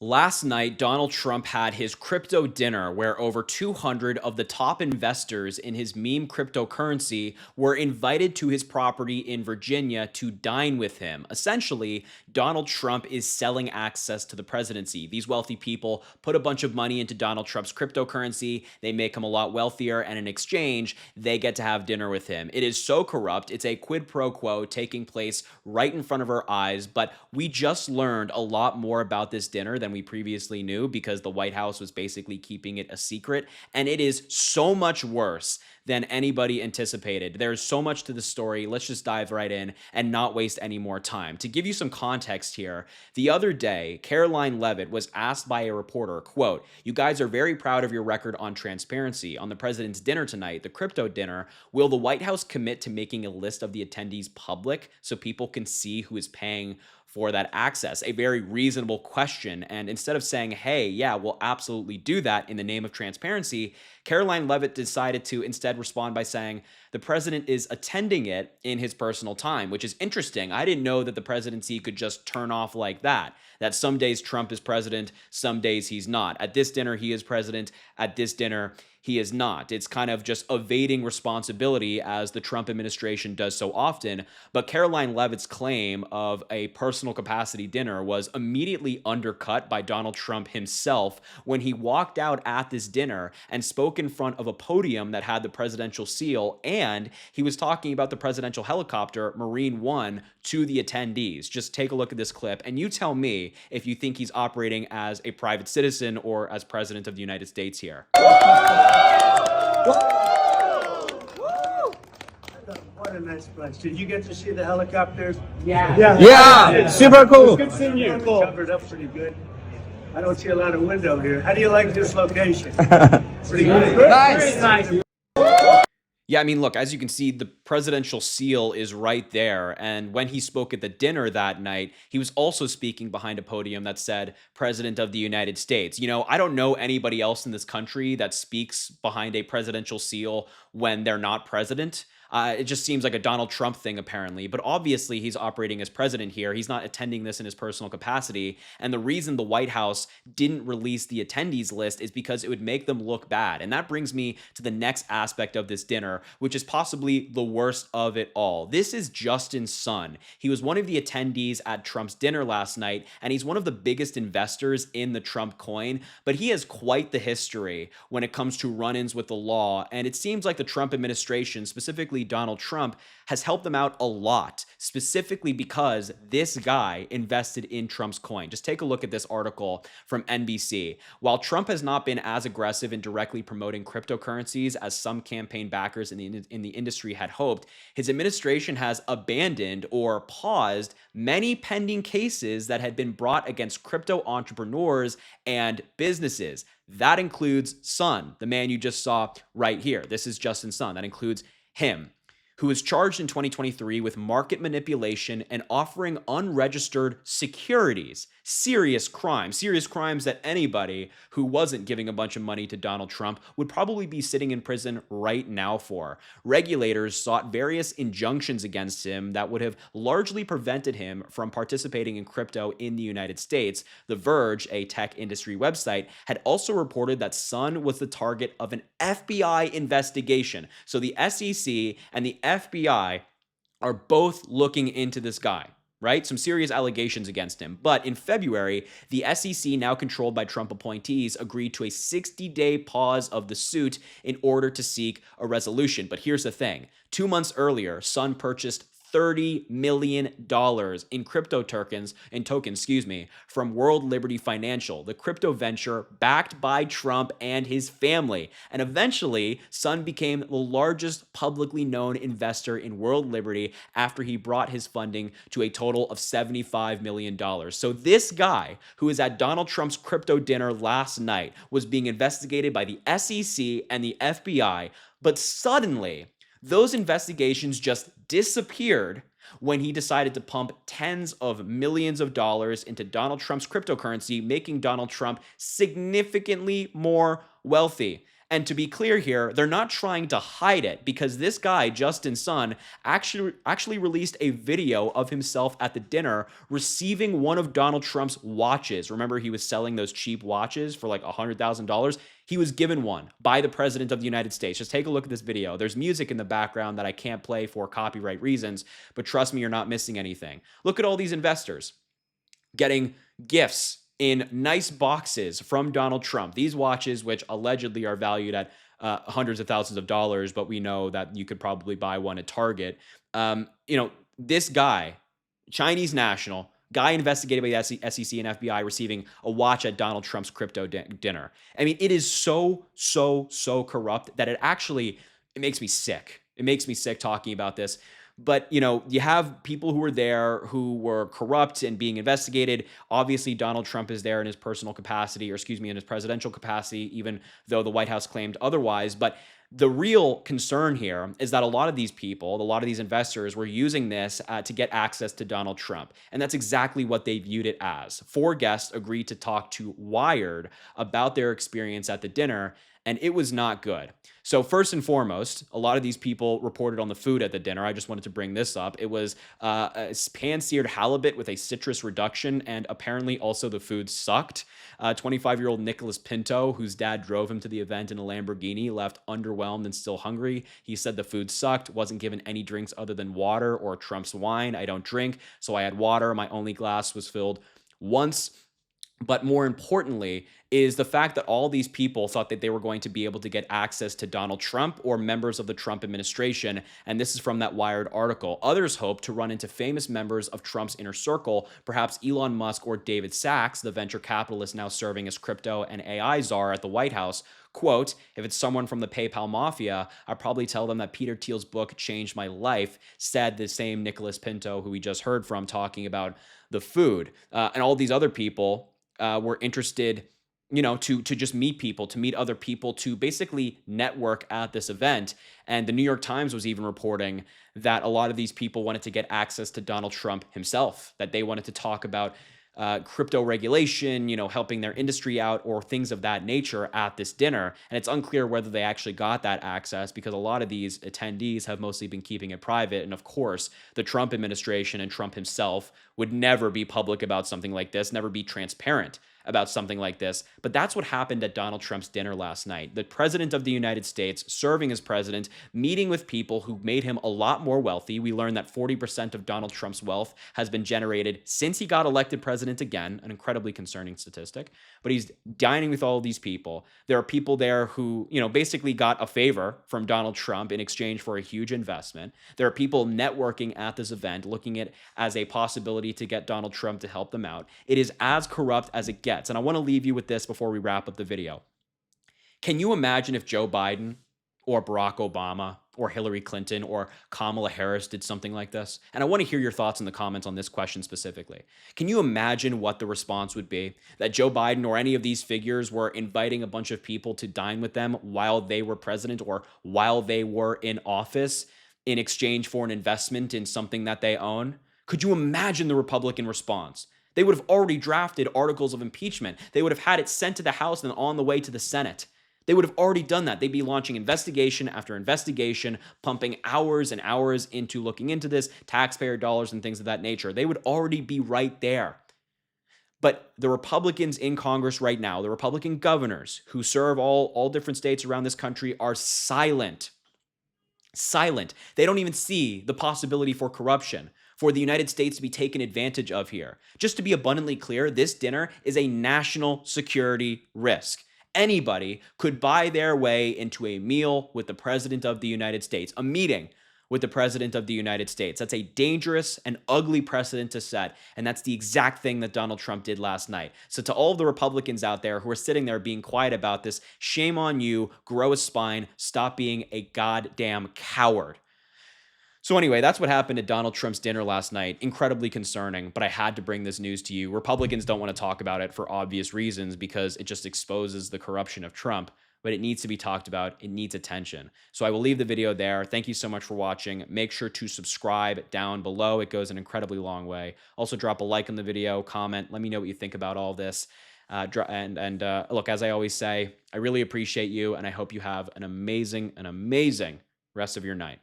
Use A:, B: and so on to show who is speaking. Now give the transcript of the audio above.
A: Last night, Donald Trump had his crypto dinner where over 200 of the top investors in his meme cryptocurrency were invited to his property in Virginia to dine with him. Essentially, Donald Trump is selling access to the presidency. These wealthy people put a bunch of money into Donald Trump's cryptocurrency, they make him a lot wealthier, and in exchange, they get to have dinner with him. It is so corrupt. It's a quid pro quo taking place right in front of our eyes, but we just learned a lot more about this dinner than we previously knew because the White House was basically keeping it a secret. And it is so much worse than anybody anticipated. There's so much to the story. Let's just dive right in and not waste any more time. To give you some context here, the other day, Caroline Leavitt was asked by a reporter, quote, "You guys are very proud of your record on transparency. On the president's dinner tonight, the crypto dinner, will the White House commit to making a list of the attendees public so people can see who is paying for that access?" A very reasonable question. And instead of saying, hey, yeah, we'll absolutely do that in the name of transparency, Caroline Leavitt decided to instead respond by saying the president is attending it in his personal time, which is interesting. I didn't know that the presidency could just turn off like that, that some days Trump is president, some days he's not. At this dinner, he is president. At this dinner, he is not. It's kind of just evading responsibility as the Trump administration does so often. But Caroline Leavitt's claim of a personal capacity dinner was immediately undercut by Donald Trump himself when he walked out at this dinner and spoke in front of a podium that had the presidential seal, and he was talking about the presidential helicopter Marine One to the attendees. Just take a look at this clip and you tell me if you think he's operating as a private citizen or as president of the United States here.
B: What a nice place. Did you get to see the helicopters?
C: Yeah, super cool.
B: Good seeing you. Covered up pretty good. I don't see a lot of window here. How do you like this location? Pretty good.
C: Nice.
A: Yeah, I mean, look, as you can see, the presidential seal is right there. And when he spoke at the dinner that night, he was also speaking behind a podium that said, President of the United States. You know, I don't know anybody else in this country that speaks behind a presidential seal when they're not president. It just seems like a Donald Trump thing, apparently. But obviously, he's operating as president here. He's not attending this in his personal capacity. And the reason the White House didn't release the attendees list is because it would make them look bad. And that brings me to the next aspect of this dinner, which is possibly the worst of it all. This is Justin Sun. He was one of the attendees at Trump's dinner last night, and he's one of the biggest investors in the Trump coin. But he has quite the history when it comes to run-ins with the law. And it seems like the Trump administration, specifically Donald Trump, has helped them out a lot, specifically because this guy invested in Trump's coin. Just take a look at this article from NBC. While Trump has not been as aggressive in directly promoting cryptocurrencies as some campaign backers in the industry had hoped, his administration has abandoned or paused many pending cases that had been brought against crypto entrepreneurs and businesses. That includes Sun, the man you just saw right here. This is Justin Sun. That includes him, who was charged in 2023 with market manipulation and offering unregistered securities. Serious crimes that anybody who wasn't giving a bunch of money to Donald Trump would probably be sitting in prison right now for. Regulators sought various injunctions against him that would have largely prevented him from participating in crypto in the United States. The Verge, a tech industry website, had also reported that Sun was the target of an FBI investigation. So the SEC and the FBI are both looking into this guy, right? Some serious allegations against him. But in February, the SEC, now controlled by Trump appointees, agreed to a 60-day pause of the suit in order to seek a resolution. But here's the thing. 2 months earlier, Sun purchased $30 million in crypto tokens, from World Liberty Financial, the crypto venture backed by Trump and his family. And eventually, Sun became the largest publicly known investor in World Liberty after he brought his funding to a total of $75 million. So this guy, who was at Donald Trump's crypto dinner last night, was being investigated by the SEC and the FBI, but suddenly, those investigations just disappeared when he decided to pump tens of millions of dollars into Donald Trump's cryptocurrency, making Donald Trump significantly more wealthy. And to be clear here, they're not trying to hide it because this guy, Justin Sun, actually released a video of himself at the dinner receiving one of Donald Trump's watches. Remember, he was selling those cheap watches for like $100,000. He was given one by the president of the United States. Just take a look at this video. There's music in the background that I can't play for copyright reasons, but trust me, you're not missing anything. Look at all these investors getting gifts in nice boxes from Donald Trump. These watches, which allegedly are valued at hundreds of thousands of dollars, but we know that you could probably buy one at Target. This guy, Chinese national, guy investigated by the SEC and FBI, receiving a watch at Donald Trump's crypto dinner. I mean, it is so corrupt that it makes me sick. It makes me sick talking about this. But, you have people who were there who were corrupt and being investigated. Obviously, Donald Trump is there in his personal capacity, in his presidential capacity, even though the White House claimed otherwise. But the real concern here is that a lot of these people, a lot of these investors were using this to get access to Donald Trump. And that's exactly what they viewed it as. 4 guests agreed to talk to Wired about their experience at the dinner, and it was not good. So first and foremost, a lot of these people reported on the food at the dinner. I just wanted to bring this up. It was a pan-seared halibut with a citrus reduction, and apparently also the food sucked. 25-year-old Nicholas Pinto, whose dad drove him to the event in a Lamborghini, left underwhelmed and still hungry. He said the food sucked, wasn't given any drinks other than water or Trump's wine. I don't drink, so I had water. My only glass was filled once. But more importantly is the fact that all these people thought that they were going to be able to get access to Donald Trump or members of the Trump administration. And this is from that Wired article. Others hope to run into famous members of Trump's inner circle, perhaps Elon Musk or David Sachs, the venture capitalist now serving as crypto and AI czar at the White House. Quote, if it's someone from the PayPal mafia, I'd probably tell them that Peter Thiel's book changed my life, said the same Nicholas Pinto who we just heard from talking about the food. And all these other people were interested, to just meet people, to meet other people, to basically network at this event. And the New York Times was even reporting that a lot of these people wanted to get access to Donald Trump himself, that they wanted to talk about crypto regulation, helping their industry out or things of that nature at this dinner. And it's unclear whether they actually got that access because a lot of these attendees have mostly been keeping it private. And of course, the Trump administration and Trump himself would never be public about something like this, never be transparent about something like this. But that's what happened at Donald Trump's dinner last night. The president of the United States, serving as president, meeting with people who made him a lot more wealthy. We learned that 40% of Donald Trump's wealth has been generated since he got elected president again, an incredibly concerning statistic. But he's dining with all of these people. There are people there who, basically got a favor from Donald Trump in exchange for a huge investment. There are people networking at this event, looking at it as a possibility to get Donald Trump to help them out. It is as corrupt as it gets. And I want to leave you with this before we wrap up the video. Can you imagine if Joe Biden or Barack Obama or Hillary Clinton or Kamala Harris did something like this? And I want to hear your thoughts in the comments on this question specifically. Can you imagine what the response would be? That Joe Biden or any of these figures were inviting a bunch of people to dine with them while they were president or while they were in office in exchange for an investment in something that they own? Could you imagine the Republican response? They would have already drafted articles of impeachment. They would have had it sent to the House and on the way to the Senate. They would have already done that. They'd be launching investigation after investigation, pumping hours and hours into looking into this, taxpayer dollars and things of that nature. They would already be right there. But the Republicans in Congress right now, the Republican governors who serve all different states around this country are silent. Silent. They don't even see the possibility for corruption, for the United States to be taken advantage of here. Just to be abundantly clear, this dinner is a national security risk. Anybody could buy their way into a meal with the President of the United States, a meeting with the President of the United States. That's a dangerous and ugly precedent to set, and that's the exact thing that Donald Trump did last night. So to all of the Republicans out there who are sitting there being quiet about this, shame on you, grow a spine, stop being a goddamn coward. So anyway, that's what happened at Donald Trump's dinner last night. Incredibly concerning, but I had to bring this news to you. Republicans don't want to talk about it for obvious reasons because it just exposes the corruption of Trump, but it needs to be talked about. It needs attention. So I will leave the video there. Thank you so much for watching. Make sure to subscribe down below. It goes an incredibly long way. Also drop a like on the video, comment. Let me know what you think about all this. Look, as I always say, I really appreciate you, and I hope you have an amazing rest of your night.